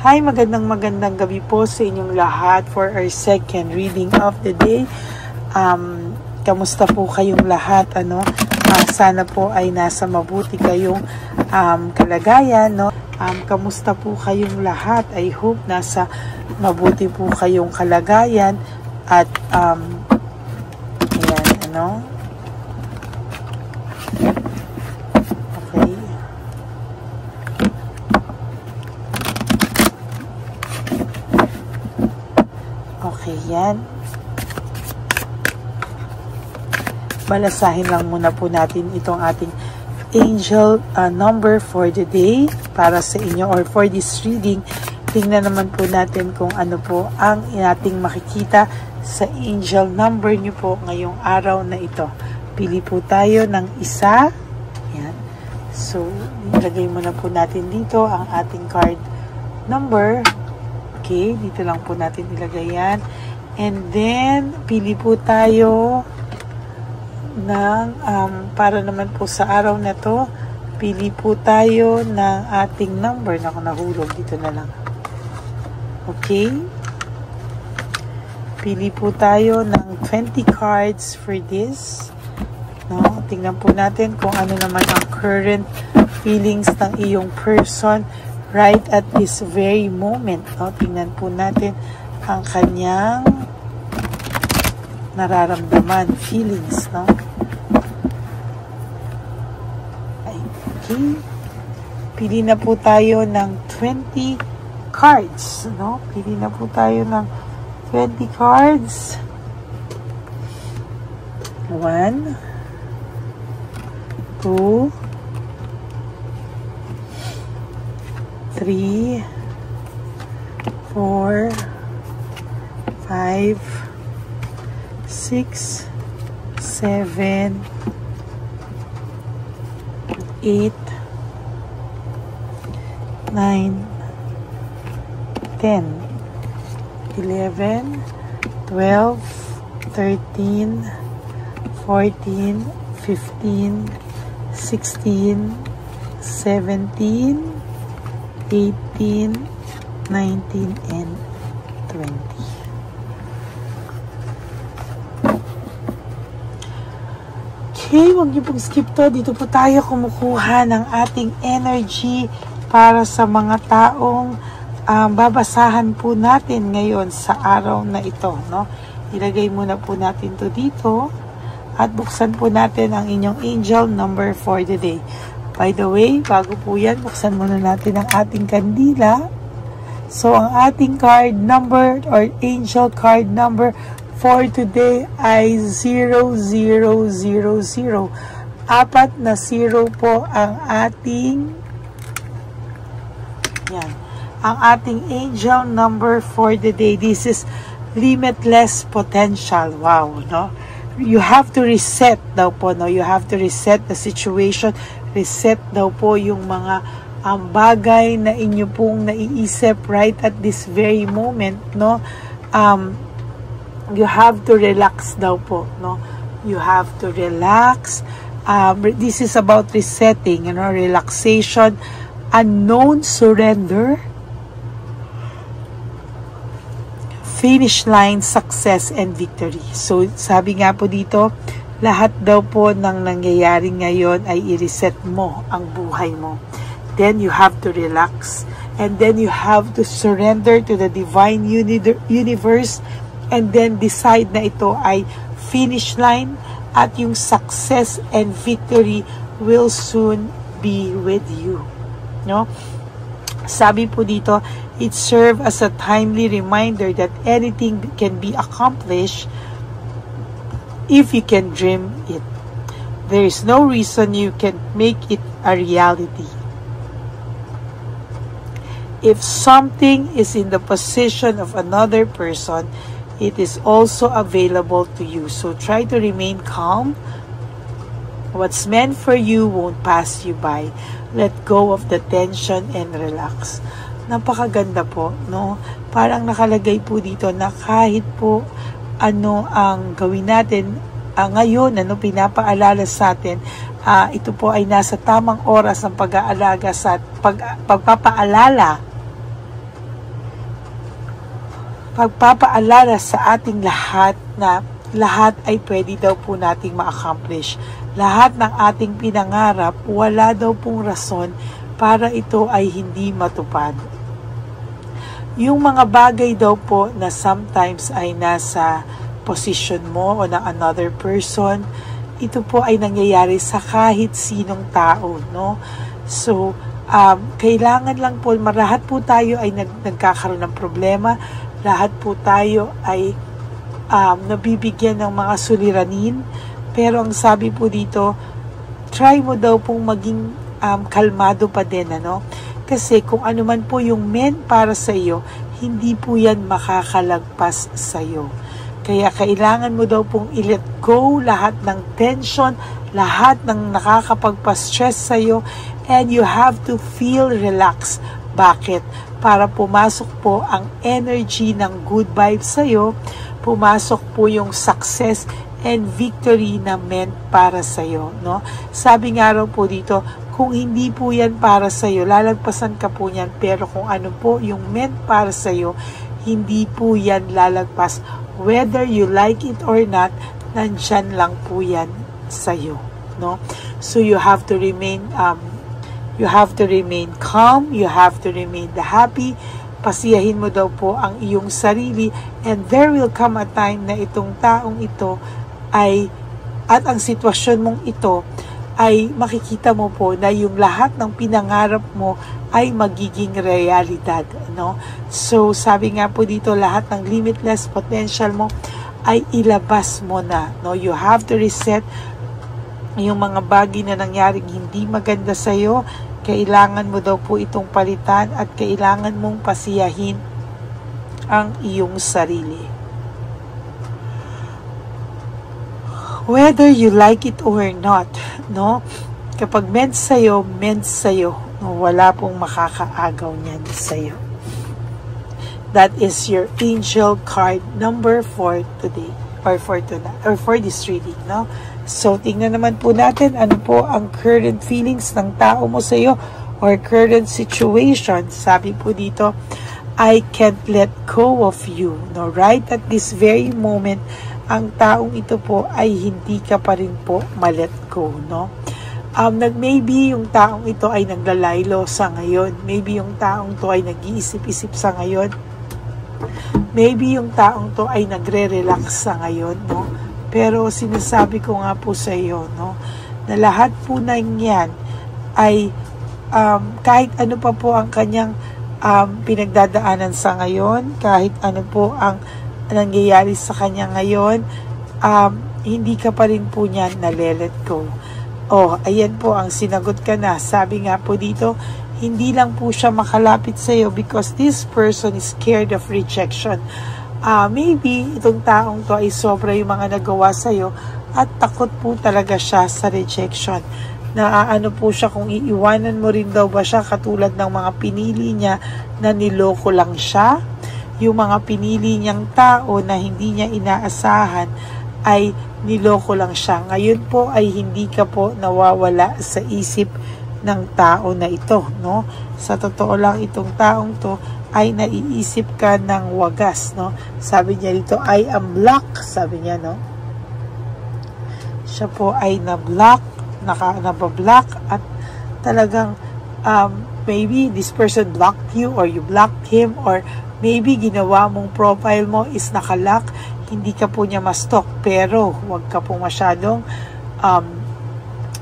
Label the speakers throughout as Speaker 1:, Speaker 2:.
Speaker 1: Hi, magandang gabi po sa inyong lahat for our second reading of the day. Kamusta po kayong lahat? Sana po ay nasa mabuti kayong kalagayan, no? Kamusta po kayong lahat? I hope nasa mabuti po kayong kalagayan at ayan, Okay, yan. Balasahin lang muna po natin itong ating angel number for the day para sa inyo or for this reading. Tingnan naman po natin kung ano po ang ating makikita sa angel number nyo po ngayong araw na ito. Pili po tayo ng isa. Yan. So, ilagay muna po natin dito ang ating card number. Okay, dito lang po natin ilagay yan. And then, pili po tayo ng, para naman po sa araw na to, pili po tayo ng ating number. Naku, nahulog. Dito na lang. Okay. Pili po tayo ng 20 cards for this. No? Tingnan po natin kung ano naman ang current feelings ng iyong person right at this very moment. No? Tingnan po natin ang kanyang nararamdaman, feelings. No? Okay. Pili na po tayo ng 20 cards. No? Pili na po tayo ng 20 cards. 1, 2, 3, 4, 5, 6, 7, 8, 9, 10, 11, 12, 13, 14, 15, 16, 17, 18, 19, and 20. Okay, huwag niyo pong skip to. Dito po tayo kumukuha ng ating energy para sa mga taong babasahan po natin ngayon sa araw na ito. No? Ilagay muna po natin to dito at buksan po natin ang inyong angel number for the day. By the way, bago po yan, buksan muna natin ang ating kandila. So, ang ating card number or angel card number for today ay 0000. 4 na 0 po ang ating ang ating angel number for the day. This is limitless potential. Wow, no? You have to reset daw po, no? You have to reset the situation. Reset daw po yung mga bagay na inyo pong naiisip right at this very moment, no? You have to relax daw po, no? You have to relax. This is about resetting, you know, relaxation, unknown surrender, finish line, success, and victory. So, sabi nga po dito, lahat daw po ng nangyayari ngayon ay i-reset mo ang buhay mo. Then you have to relax. And then you have to surrender to the divine universe. And then decide na ito ay finish line. At yung success and victory will soon be with you. No? Sabi po dito, it serves as a timely reminder that anything can be accomplished if you can dream it. There is no reason you can make it a reality. If something is in the possession of another person, it is also available to you. So try to remain calm. What's meant for you won't pass you by. Let go of the tension and relax. Napakaganda po, no? Parang nakalagay po dito na kahit po ano ang gawin natin ngayon, ano pinapaalala sa atin, ito po ay nasa tamang oras ng pag-aalaga sa pagpapaalala pagpapaalala sa ating lahat na lahat ay pwede daw po nating ma-accomplish. Lahat ng ating pinangarap, wala daw pong rason para ito ay hindi matupad. Yung mga bagay daw po na sometimes ay nasa position mo o ng another person, ito po ay nangyayari sa kahit sinong tao, no? So, kailangan lang po, lahat po tayo ay nagkakaroon ng problema, lahat po tayo ay nabibigyan ng mga suliranin, pero ang sabi po dito, try mo daw pong maging kalmado pa din, ano? Kasi kung ano man po yung meant para sa iyo, hindi po yan makakalagpas sa iyo. Kaya kailangan mo daw pong i-let go lahat ng tension, lahat ng nakakapagpa-stress sa iyo, and you have to feel relaxed. Bakit? Para pumasok po ang energy ng good vibes sa iyo, pumasok po yung success and victory na meant para sa iyo, no? Sabi nga raw po dito, kung hindi po yan para sa iyo, lalagpasan ka po yan, pero kung ano po yung meant para sa iyo, hindi po yan lalagpas. Whether you like it or not, nandyan lang po yan sa iyo, no? So you have to remain calm, you have to remain happy, pasiyahin mo daw po ang iyong sarili, and there will come a time na itong taong ito ay, at ang sitwasyon mong ito, ay makikita mo po na yung lahat ng pinangarap mo ay magiging realidad, no? So, sabi nga po dito, lahat ng limitless potential mo ay ilabas mo na, no? You have to reset yung mga bagay na nangyaring hindi maganda sa iyo. Kailangan mo daw po itong palitan at kailangan mong pasiyahin ang iyong sarili. Whether you like it or not, no? Kapag meant sa'yo, no? Wala pong makakaagaw niyan sa'yo. That is your angel card number for today, or for tonight, or for this reading, no? So, tingnan naman po natin ano po ang current feelings ng tao mo sa iyo or current situation. Sabi po dito, I can't let go of you. No, right at this very moment, ang taong ito po ay hindi ka pa rin po ma-let go, no? Maybe yung taong ito ay naglalaylo sa ngayon. Maybe yung taong to ay nag-iisip-isip sa ngayon. Maybe yung taong to ay nagre-relax sa ngayon, no? Pero sinasabi ko nga po sa iyo, no, na lahat po na yan ay kahit ano pa po ang kanyang pinagdadaanan sa ngayon, kahit ano po ang nangyayari sa kanya ngayon, hindi ka pa rin po niyan na-let go. Oh, ayan po ang sinagot ka na. Sabi nga po dito, hindi lang po siya makalapit sa iyo because this person is scared of rejection. Maybe itong taong to ay sobra yung mga nagawa sa'yo at takot po talaga siya sa rejection. Ano po siya kung iiwanan mo rin daw ba siya katulad ng mga pinili niya na niloko lang siya. Yung mga pinili niyang tao na hindi niya inaasahan ay niloko lang siya. Ngayon po ay hindi ka po nawawala sa isip ng tao na ito, no? Sa totoo lang itong taong to ay naiisip ka ng wagas, no? Sabi niya dito, I am blocked, sabi niya, no? Siya po ay nablock, nabablock at talagang maybe this person blocked you or you blocked him or maybe ginawa mong profile mo is nakalock, hindi ka po niya ma-stalk, pero huwag ka po masyadong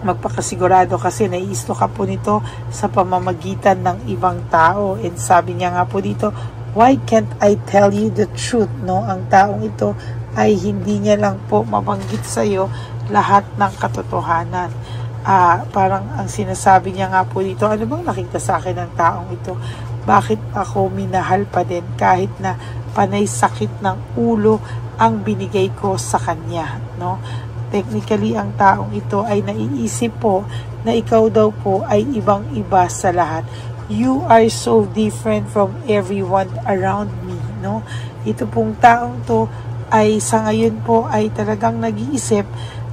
Speaker 1: magpakasigurado kasi naiisto ka po nito sa pamamagitan ng ibang tao. And sabi niya nga po dito, why can't I tell you the truth, no? Ang taong ito ay hindi niya lang po mabanggit sa iyo lahat ng katotohanan. Parang ang sinasabi niya nga po dito, ano bang nakita sa akin ng taong ito? Bakit ako minahal pa din kahit na panay sakit ng ulo ang binigay ko sa kanya, no? Technically, ang taong ito ay naiisip po na ikaw daw po ay ibang-iba sa lahat. You are so different from everyone around me, no? Ito pong taong to ay sa ngayon po ay talagang nag-iisip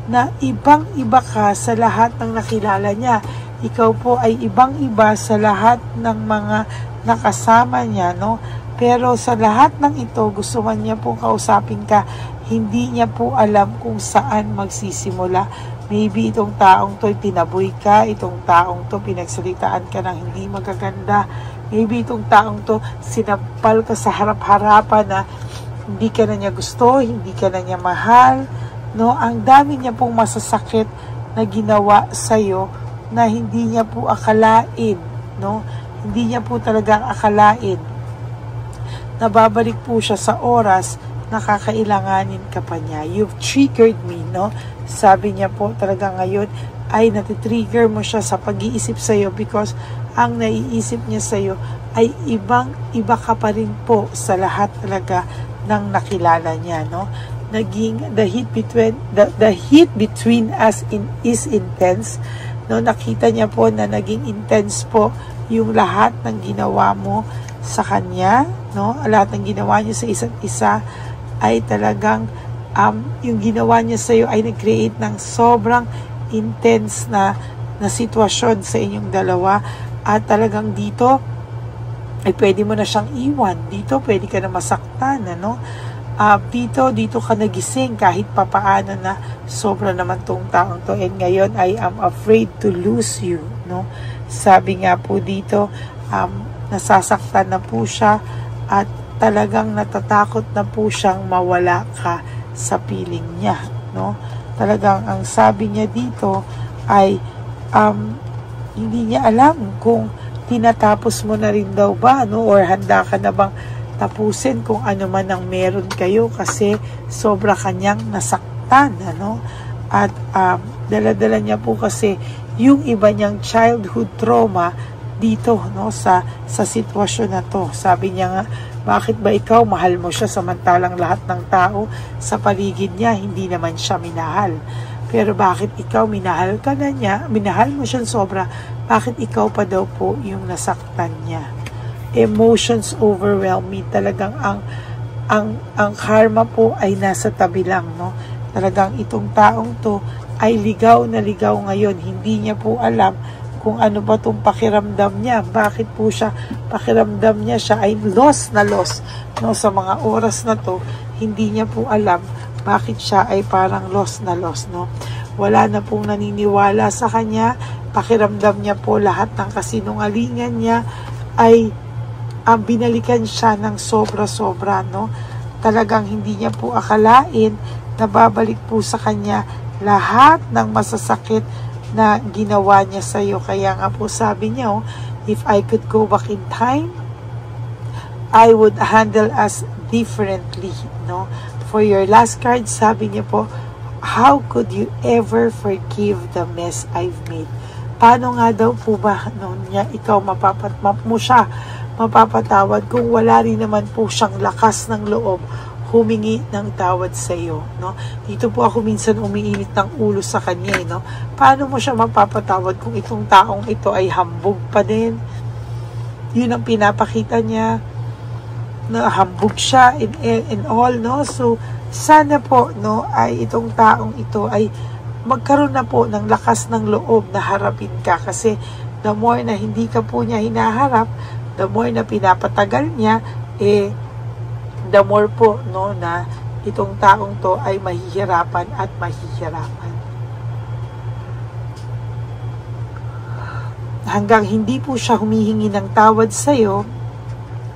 Speaker 1: na ibang-iba ka sa lahat ng nakilala niya. Ikaw po ay ibang-iba sa lahat ng mga nakasama niya, no? Pero sa lahat ng ito, gusto man niya po kausapin ka, hindi niya po alam kung saan magsisimula. Maybe itong taong to tinaboy ka, itong taong to pinagsalitaan ka ng hindi magaganda, maybe itong taong to sinampal ka sa harap-harapan na hindi ka na niya gusto, hindi ka na niya mahal, no? Ang dami niya pong masasakit na ginawa sa'yo na hindi niya po akalain, no? Hindi niya po talagang akalain. Nababalik po siya sa oras na kakailanganin ka pa niya. You've triggered me, no? Sabi niya po talaga ngayon ay natitrigger mo siya sa pag-iisip sa'yo because ang naiisip niya sa'yo ay iba ka pa rin po sa lahat talaga ng nakilala niya, no? Naging the heat between us is intense, no? Nakita niya po na naging intense po yung lahat ng ginawa mo sa kanya, no? Lahat ng ginawa niyo sa isa't isa ay talagang yung ginawa niya sa iyo ay nag-create ng sobrang intense na sitwasyon sa inyong dalawa, at talagang dito ay pwede mo na siyang iwan. Dito pwede ka na masaktan, ano? Dito ka nagising kahit papaano na sobra naman tong taong to, and ngayon I am afraid to lose you, no? Sabi nga po dito, nasasaktan na po siya at talagang natatakot na po siyang mawala ka sa piling niya, no? Talagang ang sabi niya dito ay hindi niya alam kung tinatapos mo na rin daw ba, no? Or handa ka na bang tapusin kung ano man ang meron kayo kasi sobra kanyang nasaktan, ano? At dala-dala niya po kasi yung iba niyang childhood trauma dito, no, sa sitwasyon na to. Sabi niya nga, bakit ba ikaw mahal mo siya samantalang lahat ng tao sa paligid niya hindi naman siya minahal? Pero bakit ikaw minahal ka na niya, minahal mo siya sobra, bakit ikaw pa daw po yung nasaktan niya? Emotions overwhelm me. Talagang ang karma po ay nasa tabi lang, no? Talagang itong taong to ay ligaw na ligaw ngayon. Hindi niya po alam kung ano ba itong pakiramdam niya. Bakit po siya, pakiramdam niya siya ay lost na lost, no? Sa mga oras na to, hindi niya po alam bakit siya ay parang lost na lost, no? Wala na pong naniniwala sa kanya. Pakiramdam niya po lahat ng kasinungalingan niya ay binalikan siya ng sobra-sobra, no? Talagang hindi niya po akalain na babalik po sa kanya lahat ng masasakit na ginawa niya sa iyo. Kaya nga po sabi niya, if I could go back in time, I would handle us differently, no? For your last card, sabi niya po, how could you ever forgive the mess I've made? Paano nga daw po ba niya ikaw mapapatawad kung wala rin naman po siyang lakas ng loob humingi ng tawad sa iyo, no? Dito po ako minsan umiinit ng ulo sa kanya, no? Paano mo siya mapapatawad kung itong taong ito ay hambog pa din? Yun ang pinapakita niya, na hambog siya in all, no? So sana po, no, ay itong taong ito ay magkaroon na po ng lakas ng loob na harapin ka, kasi the more na hindi ka po niya hinaharap, the more na pinapatagal niya, the more po, no, na itong taong to ay mahihirapan at mahihirapan. Hanggang hindi po siya humihingi ng tawad sa iyo,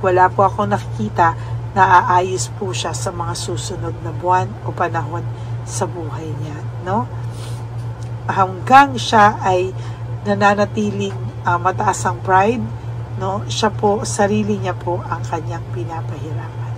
Speaker 1: wala po ako nakikita na aayos po siya sa mga susunod na buwan o panahon sa buhay niya, no? Hanggang siya ay nananatiling mataas ang pride, no? Siya po, sarili niya po ang kanyang pinapahirapan.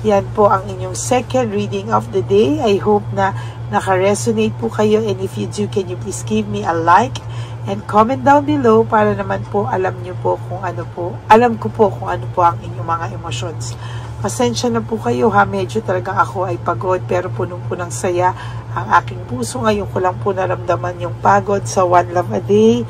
Speaker 1: Yan po ang inyong second reading of the day. I hope na naka-resonate po kayo, and if you do, can you please give me a like and comment down below para naman po alam ko po kung ano po ang inyong mga emotions. Pasensya na po kayo ha, medyo talagang ako ay pagod pero punong-punang saya ang aking puso. Ngayon ko lang po naramdaman yung pagod sa One Love a Day,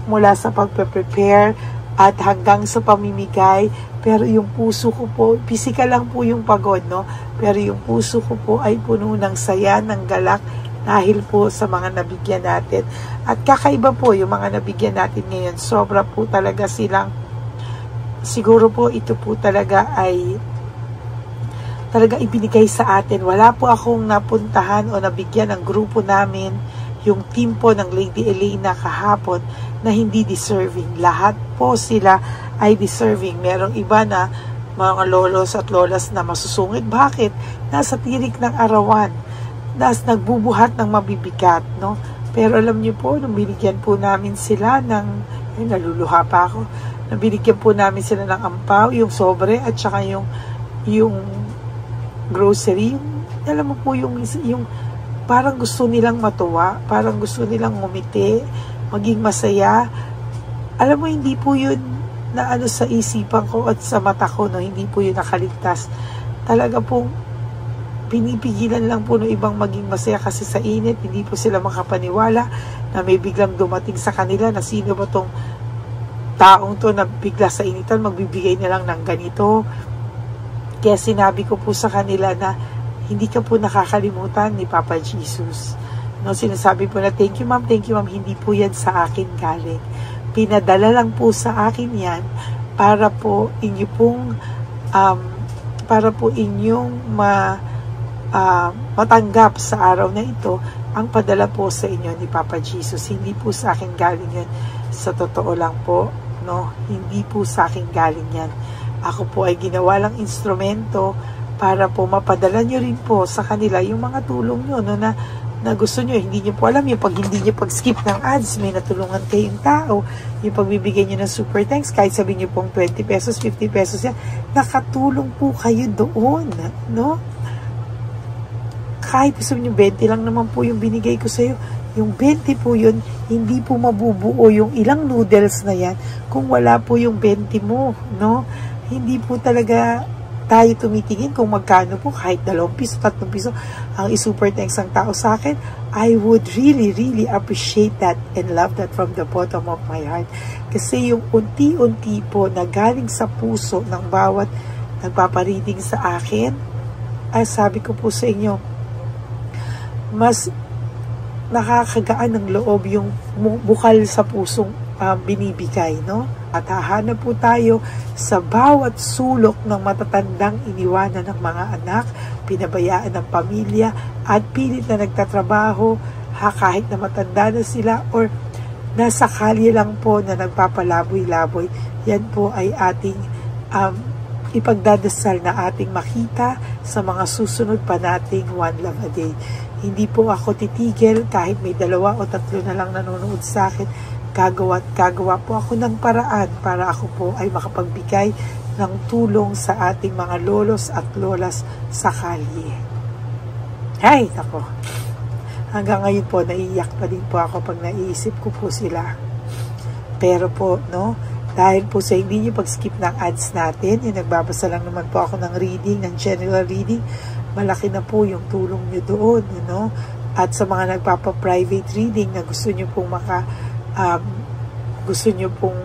Speaker 1: mula sa pagpe-prepare at hanggang sa pamimigay. Pero yung puso ko po, physical lang po yung pagod, no? Pero yung puso ko po ay puno ng saya, ng galak, dahil po sa mga nabigyan natin. At kakaiba po yung mga nabigyan natin ngayon. Sobra po talaga silang siguro po ito po talaga ay ibinigay sa atin. Wala po akong napuntahan o nabigyan ng grupo namin, yung team po ng Lady Elena kahapon, na hindi deserving. Lahat po sila ay deserving. Merong iba na mga lolos at lolas na masusungit. Bakit? Nasa tirik ng arawan. Nagbubuhat ng mabibigat, no? Pero alam niyo po, nung binigyan po namin sila ng, naluluha pa ako, nung binigyan po namin sila ng ampaw, yung sobre, at saka yung grocery, alam mo po yung parang gusto nilang matuwa, parang gusto nilang ngumiti, maging masaya. Alam mo, hindi po yun na ano sa isipan ko at sa mata ko, no? Hindi po yun nakaligtas. Talaga pong pinipigilan lang po ng ibang maging masaya kasi sa init, hindi po sila makapaniwala na may biglang dumating sa kanila na sino ba tong taong to na bigla sa initan, magbibigay na lang ng ganito. Kaya sinabi ko po sa kanila na hindi ka po nakakalimutan ni Papa Jesus. No, sinasabi po na, thank you ma'am, hindi po yan sa akin galing. Pinadala lang po sa akin yan para po inyong matanggap sa araw na ito ang padala po sa inyo ni Papa Jesus. Hindi po sa akin galing yan. Sa totoo lang po, no, hindi po sa akin galing yan. Ako po ay ginawa lang instrumento para po mapadala nyo rin po sa kanila yung mga tulong nyo, no, na gusto nyo. Hindi nyo po alam yung pag hindi nyo pag-skip ng ads, may natulungan kayong tao, yung pagbibigay nyo ng super thanks, kahit sabihin nyo pong 20 pesos, 50 pesos yan, nakatulong po kayo doon, no? Kahit sabihin nyo 20 lang naman po yung binigay ko sa'yo, yung 20 po yun, hindi po mabubuo yung ilang noodles na yan kung wala po yung 20 mo, no? Hindi po talaga tayo tumitingin kung magkano po, kahit 2 piso, 3 piso ang isuper thanks ng tao sa akin. I would really, really appreciate that and love that from the bottom of my heart. Kasi yung unti-unti po na galing sa puso ng bawat nagpapareading sa akin, ay sabi ko po sa inyo, mas nakakagaan ng loob yung bukal sa pusong binibigay, no? At hahanap po tayo sa bawat sulok ng matatandang iniwanan ng mga anak, pinabayaan ng pamilya, at pilit na nagtatrabaho, kahit na matanda na sila or nasa kalye lang po na nagpapalaboy-laboy. Yan po ay ating ipagdadasal na ating makita sa mga susunod pa nating One Love a Day. Hindi po ako titigil kahit may 2 o 3 na lang nanonood sa akin. Gagawa po ako ng paraan para ako po ay makapagbigay ng tulong sa ating mga lolos at lolas sa kalye. Ay, nako. Hanggang ngayon po, naiiyak pa din po ako pag naiisip ko po sila. Pero po, no, dahil po sa hindi nyo pag-skip ng ads natin, yung nagbabasa lang naman po ako ng reading, ng general reading, malaki na po yung tulong nyo doon, no? At sa mga nagpapa-private reading na gusto nyo pong gusto nyo pong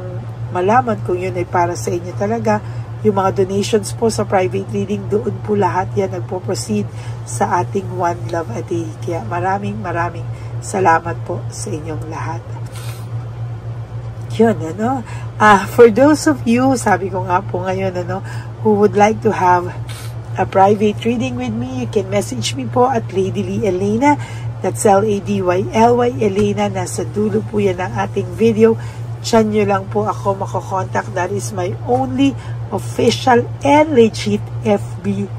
Speaker 1: malaman kung yun ay para sa inyo talaga, yung mga donations po sa private reading, doon po lahat yan nagpo-proceed sa ating One Love a Day. Kaya maraming salamat po sa inyong lahat. Yun, ano? For those of you, sabi ko nga po ngayon, ano, who would like to have a private reading with me, you can message me po at Lady Lee Elena. That's LADYLY Elena. Nasa dulo po yan ng ating video. Diyan nyo lang po ako makokontak. That is my only official and legit FB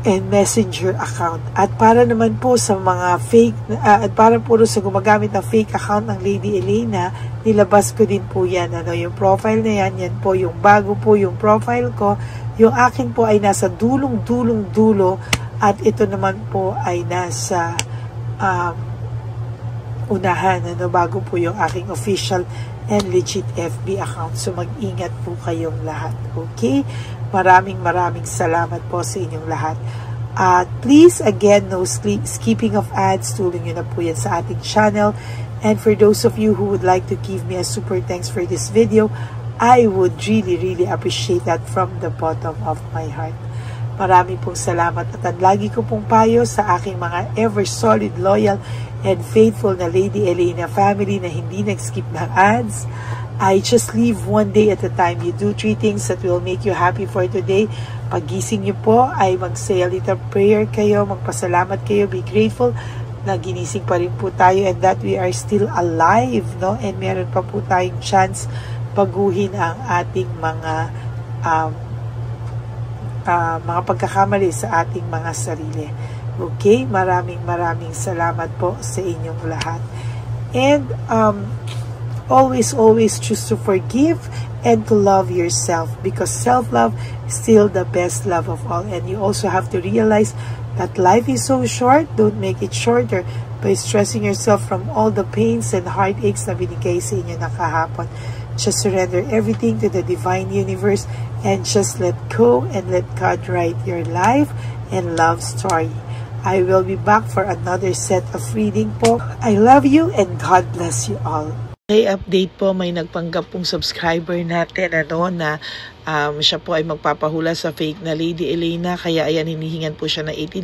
Speaker 1: and messenger account. At para naman po sa mga fake, at para po sa gumagamit ng fake account ng Lady Elena, nilabas ko din po yan. Ano, yung profile na yan, yan po yung bago po yung profile ko. Yung akin po ay nasa dulo. At ito naman po ay nasa unahan, ano, bago po yung aking official and legit FB account. So mag-ingat po kayong lahat. Okay? Maraming salamat po sa inyong lahat. Please, again, no skipping of ads. Tulong nyo na po yan sa ating channel. And for those of you who would like to give me a super thanks for this video, I would really appreciate that from the bottom of my heart. Maraming pong salamat at ang lagi ko pong payo sa aking mga ever solid, loyal, and faithful na Lady Elena family na hindi nag-skip ng ads. I just live one day at a time. You do 3 things that will make you happy for today. Pagising niyo po ay mag-say a little prayer kayo, magpasalamat kayo, be grateful na ginising pa rin po tayo and that we are still alive, no? And meron pa po tayong chance baguhin ang ating mga pagkakamali sa ating mga sarili. Okay? Maraming salamat po sa inyong lahat. And always choose to forgive and to love yourself, because self-love is still the best love of all. And you also have to realize that life is so short. Don't make it shorter by stressing yourself from all the pains and heartaches na binigay sa inyo na kahapon. Just surrender everything to the divine universe and just let go and let God write your life and love story. I will be back for another set of reading po. I love you and God bless you all. Okay, update po, may nagpanggap pong subscriber natin na siya po ay magpapahula sa fake na Lady Elena, kaya ayan, hinihingan po siya ng $80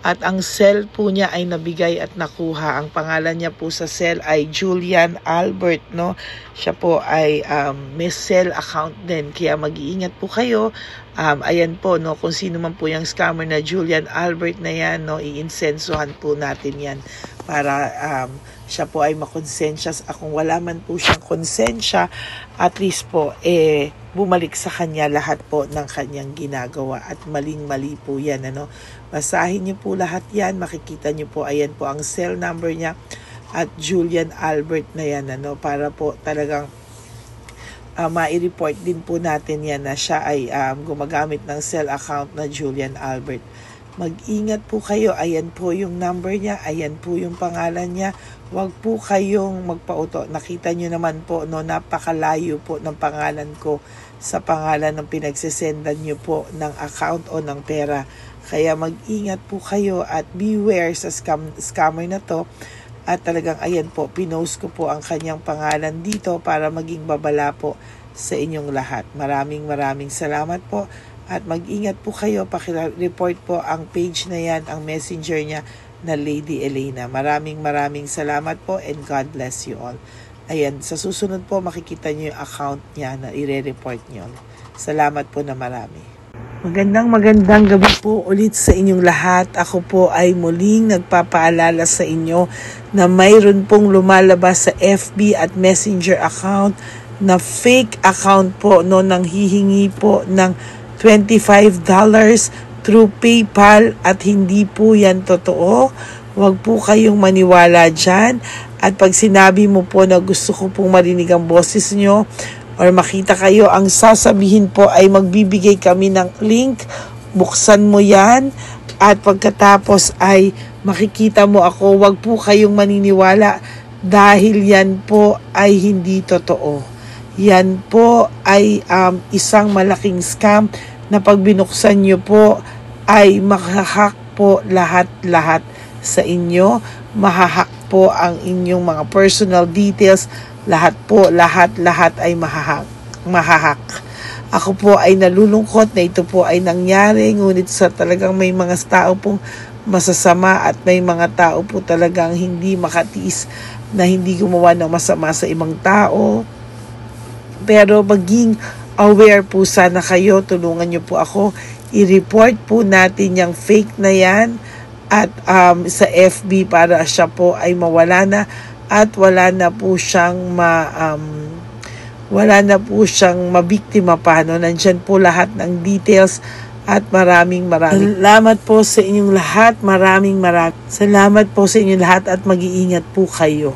Speaker 1: at ang cell po niya ay nabigay at nakuha. Ang pangalan niya po sa cell ay Julian Albert, no? Siya po ay may cell account din, kaya mag-iingat po kayo. Ayan po, no, kung sino man po yung scammer na Julian Albert na yan, no, iinsensuhan po natin yan para siya po ay makonsensya. Kung wala man po siyang konsensya, at least po bumalik sa kanya lahat po ng kanyang ginagawa, at maling-mali po yan, ano. Basahin niyo po lahat yan, makikita niyo po, ayan po ang cell number niya at Julian Albert na yan, ano, para po talagang ma-report din po natin yan na siya ay gumagamit ng cell account na Julian Albert. Mag-ingat po kayo. Ayan po yung number niya. Ayan po yung pangalan niya. Huwag po kayong magpauto. Nakita nyo naman po, no, napakalayo po ng pangalan ko sa pangalan ng pinagsesendan nyo po ng account o ng pera. Kaya mag-ingat po kayo at beware sa scammer na to. At talagang ayan po, pinost ko po ang kanyang pangalan dito para maging babala po sa inyong lahat. Maraming salamat po. At mag-ingat po kayo, pakireport po ang page na yan, ang messenger niya na Lady Elena. Maraming salamat po and God bless you all. Ayan, sa susunod po makikita niyo yung account niya na i-report niyo. Salamat po na marami. Magandang gabi po ulit sa inyong lahat. Ako po ay muling nagpapaalala sa inyo na mayroon pong lumalabas sa FB at Messenger account na fake account po, no, nang hihingi po ng $25 through PayPal at hindi po yan totoo. Huwag po kayong maniwala dyan. At pag sinabi mo po na gusto ko pong marinig ang boses nyo or makita kayo, ang sasabihin po ay magbibigay kami ng link. Buksan mo yan at pagkatapos ay makikita mo ako. Huwag po kayong maniniwala dahil yan po ay hindi totoo. Yan po ay isang malaking scam na pag binuksan nyo po ay mahahack po lahat sa inyo. Mahahack po ang inyong mga personal details. Lahat ay mahahack. Ako po ay nalulungkot na ito po ay nangyari, ngunit sa talagang may mga tao pong masasama at may mga tao po talagang hindi makatiis na hindi gumawa ng masama sa ibang tao. Pero maging aware po sana kayo. Tulungan nyo po ako. I-report po natin yung fake na yan at sa FB para siya po ay mawala na at wala na po siyang mabiktima pa, no? Nandyan po lahat ng details at maraming salamat po sa inyong lahat. Maraming salamat po sa inyong lahat at mag-iingat po kayo.